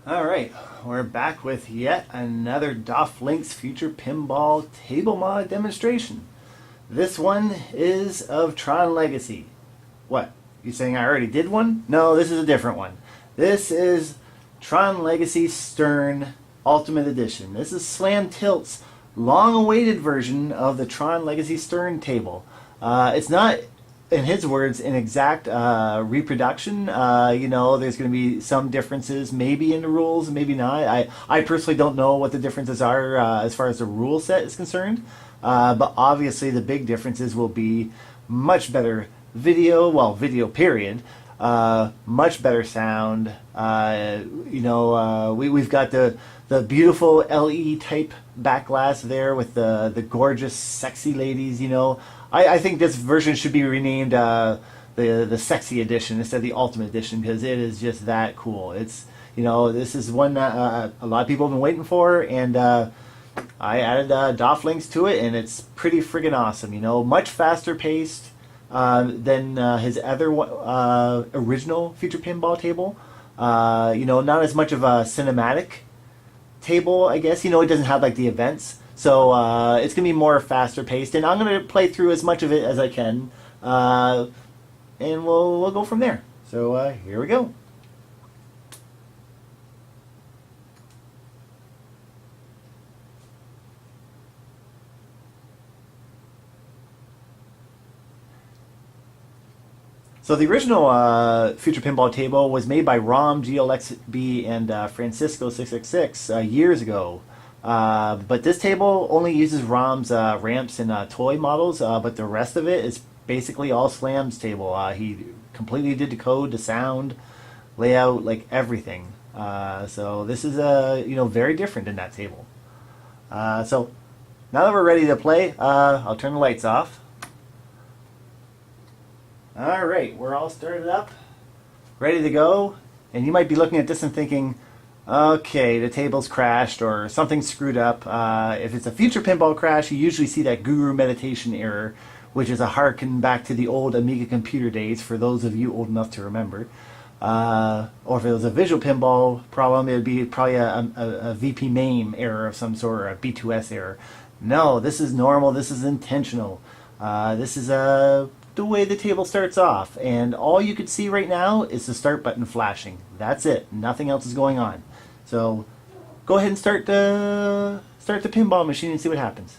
Alright, we're back with yet another DOFLinx Future Pinball table mod demonstration. This one is of Tron Legacy. What? You saying I already did one? No, this is a different one. This is Tron Legacy Stern Ultimate Edition. This is Slam Tilt's long-awaited version of the Tron Legacy Stern table. It's not, in his words, an exact reproduction. There's going to be some differences, maybe in the rules, maybe not. I personally don't know what the differences are as far as the rule set is concerned. But obviously the big differences will be much better video period. Much better sound. We've got the beautiful LE type back glass there with the gorgeous, sexy ladies. I think this version should be renamed the Sexy Edition instead of the Ultimate Edition because it is just that cool. This is one that a lot of people have been waiting for, and I added DOFLinx to it, and it's pretty friggin' awesome. Much faster paced than his other original Future Pinball table. Not as much of a cinematic table, I guess. It doesn't have like the events. So it's going to be more faster paced, and I'm going to play through as much of it as I can, and we'll go from there. So here we go. So the original Future Pinball table was made by Rom, GLXB, and Francisco 666 years ago. But this table only uses Rom's ramps and toy models, but the rest of it is basically all Slam's table. He completely did the code, the sound, layout, like everything. So this is very different than that table. So now that we're ready to play, I'll turn the lights off. Alright, we're all started up, ready to go, and you might be looking at this and thinking, okay, the table's crashed or something's screwed up. If it's a Future Pinball crash, you usually see that Guru Meditation error, which is a harken back to the old Amiga computer days for those of you old enough to remember. Or if it was a Visual Pinball problem, it would be probably a VP MAME error of some sort, or a B2S error. No, this is normal, this is intentional. This is the way the table starts off, and all you can see right now is the start button flashing. That's it. Nothing else is going on. So go ahead and start the pinball machine and see what happens.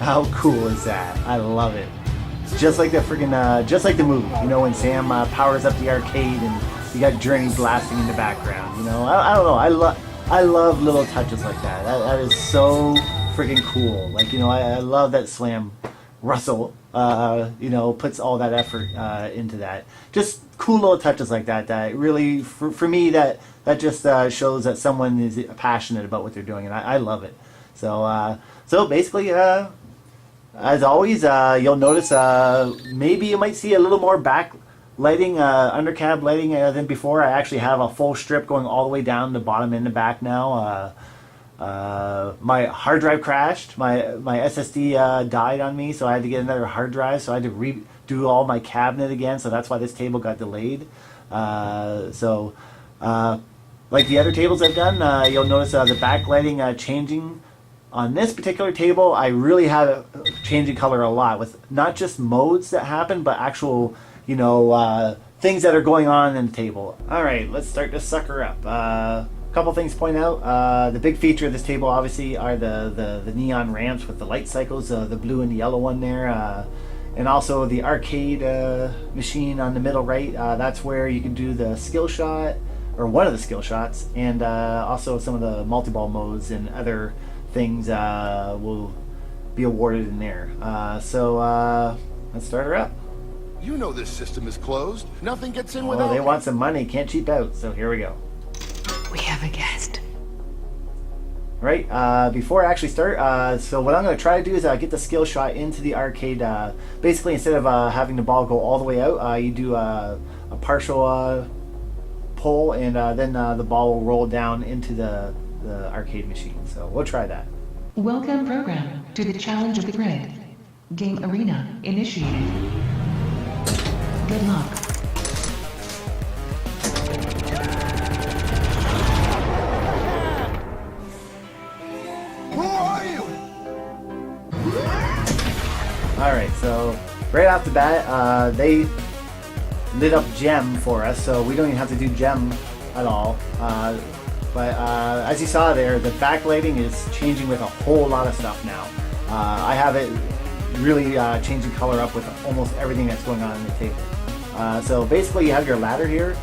How cool is that? I love it. Just like the friggin' just like the movie. When Sam powers up the arcade and you got Journey blasting in the background. I don't know. I love little touches like that. That is so freaking cool. I love that Slam Russell, puts all that effort into that. Just cool little touches like that. That really, for me, that just shows that someone is passionate about what they're doing, and I love it. So basically, as always, you'll notice maybe you might see a little more back lighting, undercab lighting than before. I actually have a full strip going all the way down the bottom and the back now. My hard drive crashed. My SSD died on me, so I had to get another hard drive. So I had to redo all my cabinet again. So that's why this table got delayed. Like the other tables I've done, you'll notice the backlighting changing. On this particular table, I really have it changing color a lot, with not just modes that happen, but actual things that are going on in the table. Alright, let's start this sucker up. A couple things to point out. The big feature of this table obviously are the neon ramps with the light cycles, the blue and the yellow one there, and also the arcade machine on the middle right. That's where you can do the skill shot, or one of the skill shots, and also some of the multi-ball modes and other things will be awarded in there. Let's start her up. You know this system is closed. Nothing gets in without... Oh, they want some money. Can't cheap out. So here we go. We have a guest. Right, before I actually start, so what I'm going to try to do is get the skill shot into the arcade. Basically, instead of having the ball go all the way out, you do a partial pull, and then the ball will roll down into the arcade machine. So we'll try that. Welcome program to the challenge of the grid. Game arena initiated. Good luck. Who are you? Alright, so right off the bat, they lit up gem for us, so we don't even have to do gem at all. But as you saw there, the backlighting is changing with a whole lot of stuff now. I have it really changing color up with almost everything that's going on the table. So basically you have your ladder here.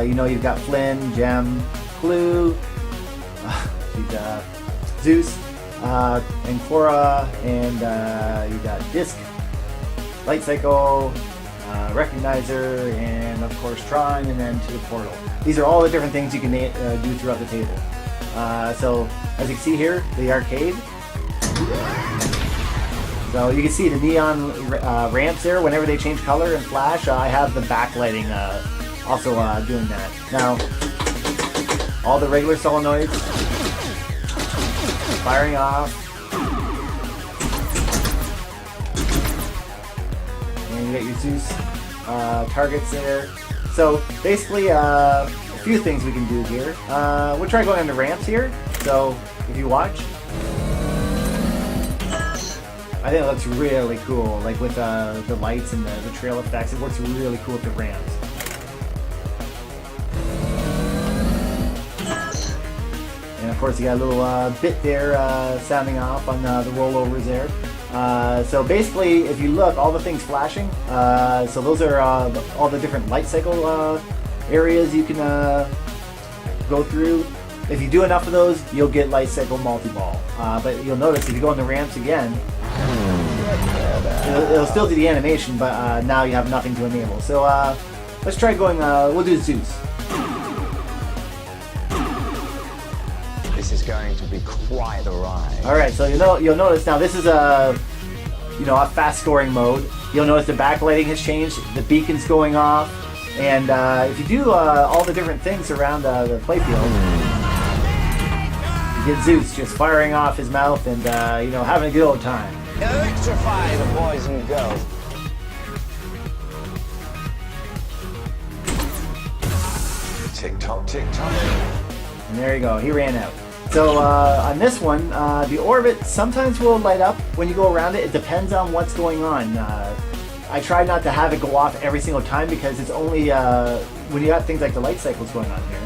You know, you've got Flynn, Gem, Clue, Zeus, and Cora, and you got Disc, Light Cycle, Recognizer, and of course Tron, and then to the portal. These are all the different things you can do throughout the table. So as you can see here, the arcade. So you can see the neon ramps there. Whenever they change color and flash, I have the backlighting also doing that. Now, all the regular solenoids firing off. And you got your Zeus targets there. So basically, a few things we can do here. We'll try going on the ramps here. So if you watch, I think it looks really cool. Like with the lights and the trail effects, it works really cool with the ramps. And of course, you got a little bit there sounding off on the rollovers there. So basically, if you look, all the things flashing, so those are all the different light cycle areas you can go through. If you do enough of those, you'll get light cycle multi-ball. But you'll notice if you go on the ramps again, it'll still do the animation, but now you have nothing to enable. So let's try going, we'll do Zeus. This is going to be quite a ride. Alright, so you'll notice now this is a fast scoring mode. You'll notice the backlighting has changed, the beacon's going off, and if you do all the different things around the playfield, you get Zeus just firing off his mouth and having a good old time. Electrify the boys and girls. Tick tock, tick tock. And there you go, he ran out. So on this one, the orbit sometimes will light up when you go around it. It depends on what's going on. I try not to have it go off every single time because it's only when you got things like the light cycles going on here.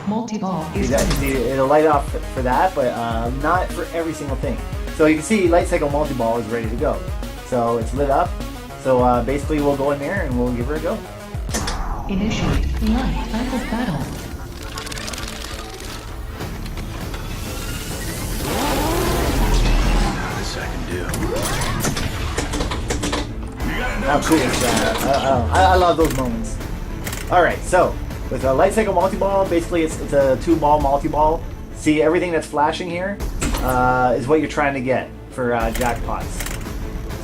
Multi-ball is It'll light off for that, but not for every single thing. So you can see light cycle multi-ball is ready to go. So it's lit up. So basically we'll go in there and we'll give her a go. initiate light cycle battle. How cool is that? I love those moments. Alright, so with a light cycle multi-ball, basically it's a 2-ball multi-ball. See, everything that's flashing here is what you're trying to get for jackpots.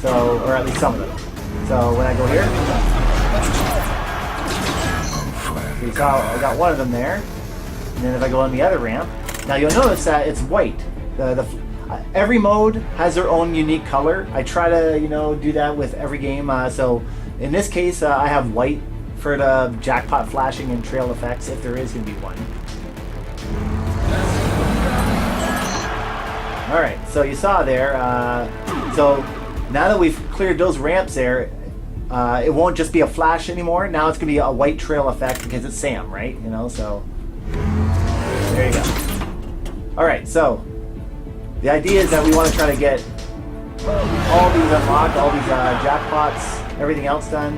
So, or at least some of them. So when I go here, you saw I got one of them there. And then if I go on the other ramp, now you'll notice that it's white. Every mode has their own unique color. I try to, do that with every game. So in this case, I have white for the jackpot flashing and trail effects, if there is going to be one. All right, so you saw there. So now that we've cleared those ramps there, it won't just be a flash anymore. Now it's going to be a white trail effect because it's Sam, right? So there you go. All right, so the idea is that we want to try to get all these unlocked, all these jackpots, everything else done.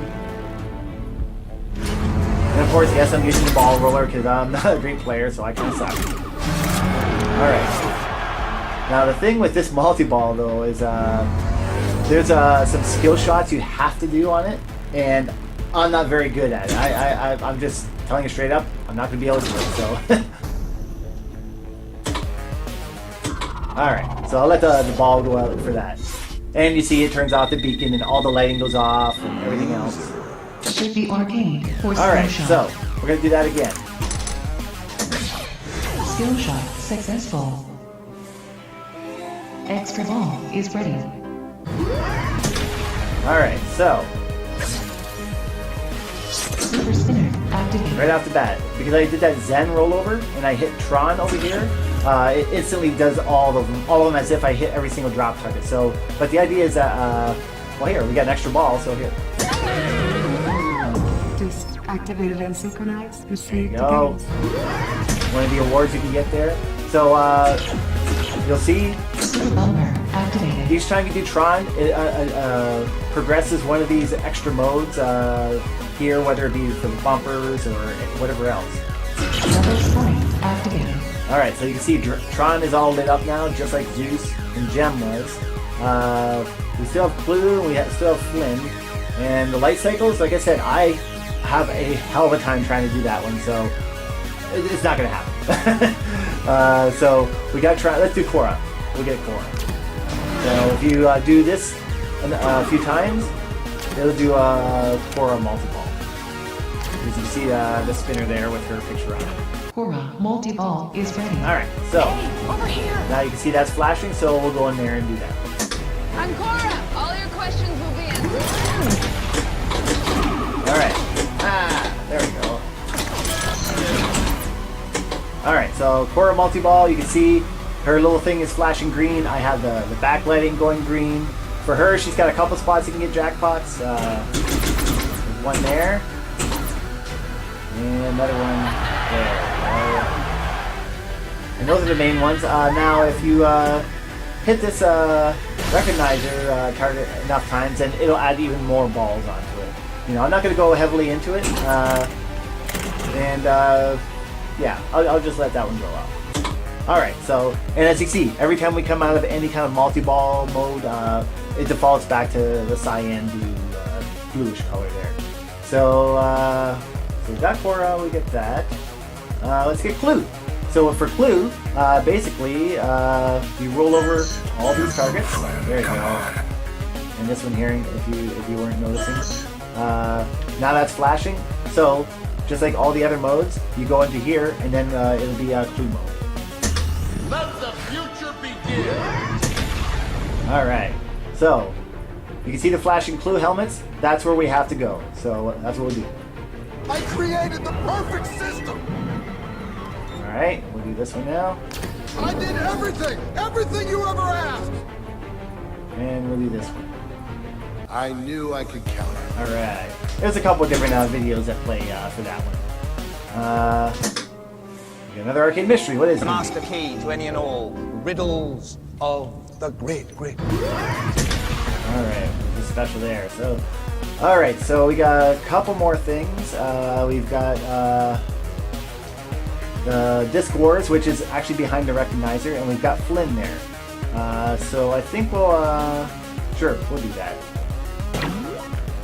And of course, yes, I'm using the ball roller because I'm not a great player, so I kind of suck. Alright. Now the thing with this multi-ball though is there's some skill shots you have to do on it, and I'm not very good at it. I'm just telling you straight up, I'm not going to be able to do it, so... Alright, so I'll let the ball go out for that. And you see it turns off the beacon and all the lighting goes off and everything else. Should be arcade or skill Alright, shot. so we're going to do that again. Skill shot successful. Extra ball is ready. Alright, so Super spinner activated. right off the bat, because I did that Zen rollover and I hit Tron over here, it instantly does all of them as if I hit every single drop target. So, but the idea is that, well, here we got an extra ball, so here. Just activated and synchronized. There you go. One of the awards you can get there. So, you'll see Super bumper activated. each time you do Tron, it progresses one of these extra modes here, whether it be for the bumpers or whatever else. Double strike activated. Alright, so you can see Tron is all lit up now, just like Zeus and Gem was. We still have Clue, and we still have Flynn. And the light cycles, like I said, I have a hell of a time trying to do that one, so it's not going to happen. So we got Tron. Let's do Korra. We'll get Korra. So if you do this a few times, it'll do Korra multi-ball. As you see the spinner there with her picture on it. Korra multi-ball is ready. Alright, so Over here! now you can see that's flashing, so we'll go in there and do that. I'm Cora! All your questions will be answered. Alright. There we go. Alright, so Korra multi-ball, you can see her little thing is flashing green. I have the backlighting going green. For her, she's got a couple spots you can get jackpots. There's one there. And another one there. And those are the main ones. Now, if you hit this recognizer target enough times, then it'll add even more balls onto it. You know, I'm not going to go heavily into it. Yeah, I'll just let that one go up. Alright, so, and as you see, every time we come out of any kind of multi-ball mode, it defaults back to the cyan blue, bluish color there. So, so we got Korra, we get that. Let's get Clue. So for Clue, basically, you roll over all these targets. There you go. And this one here, if you weren't noticing. Now that's flashing. So, just like all the other modes, you go into here, and then it'll be Clue mode. Let the future begin! Alright, so, you can see the flashing Clue helmets. That's where we have to go. So, that's what we'll do. I created the perfect system! Alright, we'll do this one now. I did everything! Everything you ever asked! And we'll do this one. I knew I could count on you. Alright. There's a couple different videos that play for that one. We got another arcade mystery. What is The it? master key to any and all riddles of the grid. Alright, the special there. So, alright, so we got a couple more things. We've got the Disc Wars, which is actually behind the recognizer, and we've got Flynn there. So I think we'll, sure, we'll do that.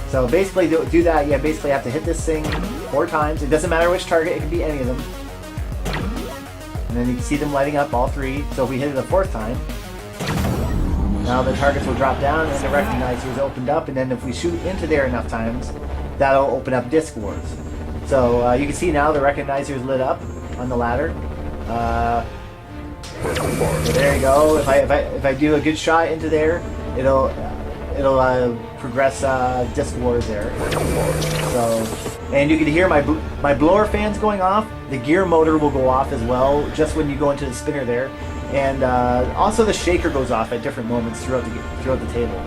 So basically, to do that, you basically have to hit this thing 4 times. It doesn't matter which target, it can be any of them. And then you can see them lighting up, all 3. So if we hit it a 4th time, now the targets will drop down and the recognizer is opened up. And then if we shoot into there enough times, that'll open up Disc Wars. So you can see now the recognizer is lit up on the ladder. So there you go. If I do a good shot into there, it'll progress Disc Wars there. So, and you can hear my blower fans going off. The gear motor will go off as well, just when you go into the spinner there. And also the shaker goes off at different moments throughout the table.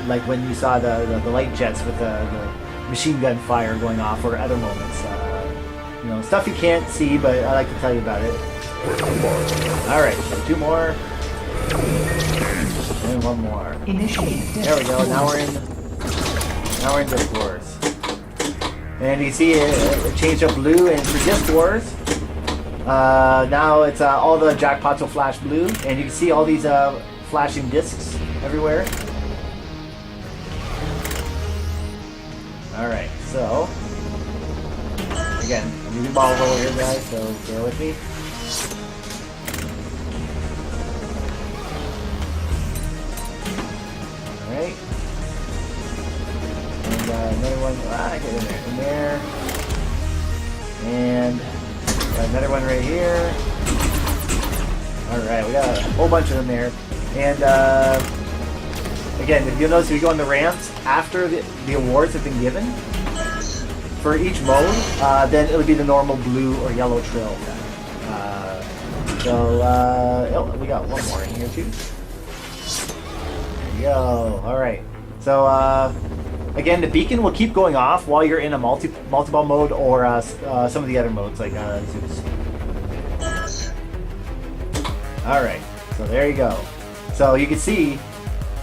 Like when you saw the light jets with the machine gun fire going off, or other moments. You know, stuff you can't see, but I like to tell you about it. Alright, so 2 more. And 1 more. Initiate There we go. Now we're in Disc Wars. And you see it changed up blue, and for Disc Wars, now it's all the jackpots will flash blue, and you can see all these flashing discs everywhere. Alright, so again, I'm using ball roll here, guys, so bear with me. Alright. And another one, get in there, and got another one right here. Alright, we got a whole bunch of them there. And again, if you'll notice, if you go on the ramps, after the awards have been given for each mode, then it'll be the normal blue or yellow trail. Oh, we got one more in here too. There you go. Alright. So, again, the beacon will keep going off while you're in a multi-ball mode or some of the other modes like Zeus. Alright, so there you go. So you can see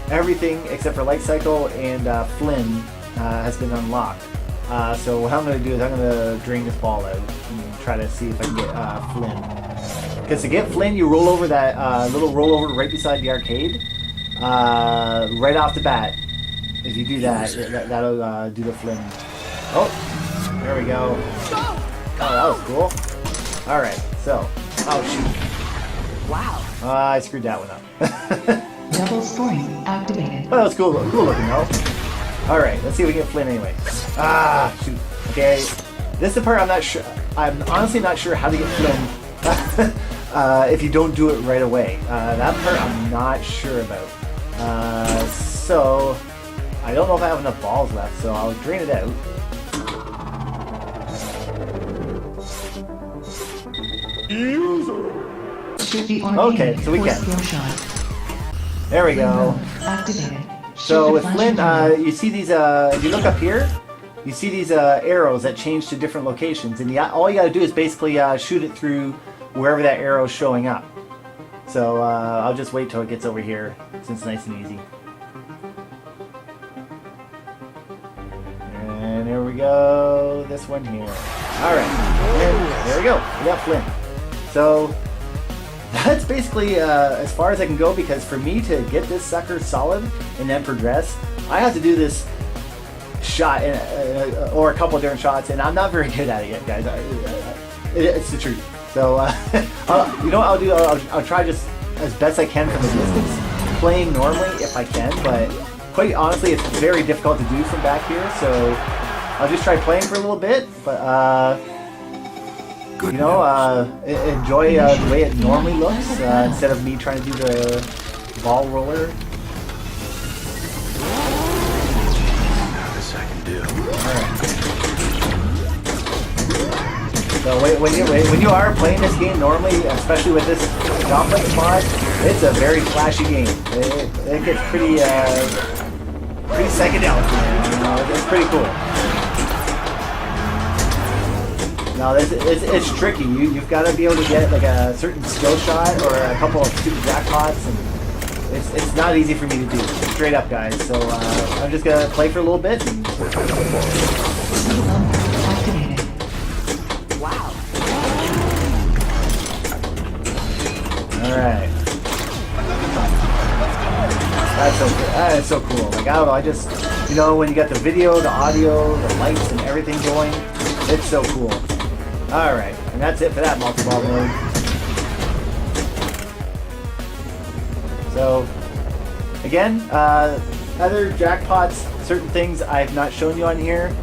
everything except for Light Cycle and Flynn has been unlocked. So what I'm going to do is I'm going to drain this ball out and try to see if I can get Flynn. Because to get Flynn, you roll over that little rollover right beside the arcade. Right off the bat. If you do that, that'll do the Flynn. Oh, there we go. Oh, that was cool. Alright, so. Oh, shoot. Wow. I screwed that one up. Double scoring activated. Oh, that was cool looking though. Alright, let's see if we can get Flynn anyway. Ah, shoot. Okay, this is the part I'm not sure. I'm honestly not sure how to get Flynn if you don't do it right away. That part I'm not sure about. So, I don't know if I have enough balls left, so I'll drain it out. Should be Okay, so we can. skill shot. There we go. Activated. So Shoot with the Flynn, flashing you see these, if you look up here, you see these arrows that change to different locations. And all you gotta do is basically shoot it through wherever that arrow is showing up. So I'll just wait till it gets over here, since it's nice and easy. And there we go, this one here. Alright, and there we go, we got Flynn. So, that's basically as far as I can go, because for me to get this sucker solid and then progress, I have to do this shot or a couple of different shots, and I'm not very good at it yet, guys. It's the truth. So, you know what I'll do? I'll try just as best I can from the distance, playing normally if I can, but quite honestly, it's very difficult to do from back here, so I'll just try playing for a little bit, but you know, enjoy the way it normally looks instead of me trying to do the ball roller. This I can do. So when you are playing this game normally, especially with this DOFLinx mod, it's a very flashy game. It gets pretty psychedelic, man. You know, it's pretty cool. No, it's tricky. You've got to be able to get like a certain skill shot or a couple of stupid jackpots, and it's not easy for me to do. Straight up, guys. So I'm just gonna play for a little bit. And... activated. Wow. All right. That's so cool. Like I don't know. I just when you got the video, the audio, the lights, and everything going, it's so cool. Alright, and that's it for that multi-ball mode. So, again, other jackpots, certain things I've not shown you on here.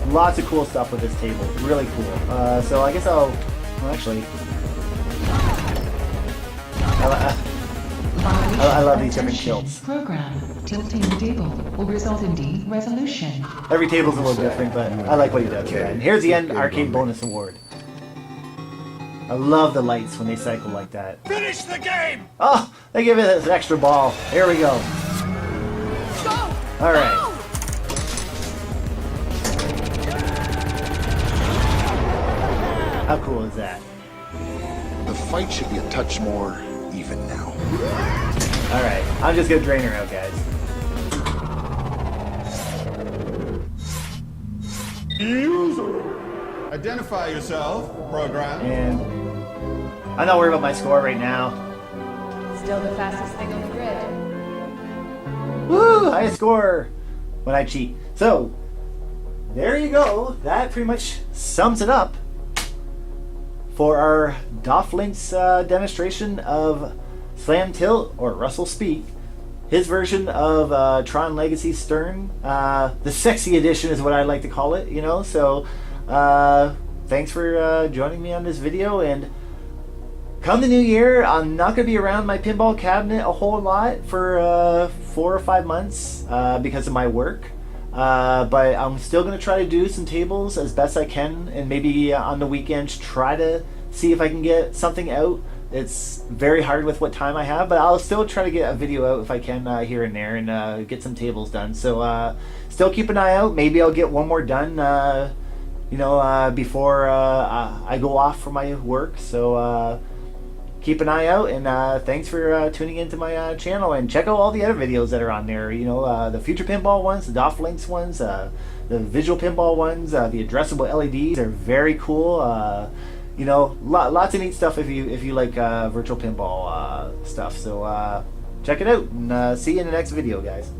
Lots of cool stuff with this table. Really cool. So I guess well, actually... I love these different tilts. Program. Tilting the table will result in de-resolution. Every table's a little different, but I like what he does here. And here's the end arcade bonus award. I love the lights when they cycle like that. Finish the game! Oh, they give it this extra ball. Here we go. Go! All right. Go! How cool is that? The fight should be a touch more even now. All right, I'm just gonna drain her out, guys. Identify yourself, program. And I'm not worried about my score right now. Still the fastest thing on the grid. Woo! I score when I cheat. So there you go. That pretty much sums it up for our DOFLinx demonstration of Slam Tilt, or Russell Speak, his version of Tron Legacy Stern. The sexy edition is what I like to call it, So thanks for joining me on this video, and come the new year, I'm not going to be around my pinball cabinet a whole lot for 4 or 5 months because of my work. But I'm still going to try to do some tables as best I can, and maybe on the weekends try to see if I can get something out. It's very hard with what time I have, but I'll still try to get a video out if I can here and there, and get some tables done. So still keep an eye out. Maybe I'll get one more done before I go off for my work. So keep an eye out, and thanks for tuning into my channel, and check out all the other videos that are on there. The Future Pinball ones, the DOFLinx ones, the Visual Pinball ones, the addressable LEDs are very cool. Lots of neat stuff if you like virtual pinball stuff. So check it out, and see you in the next video, guys.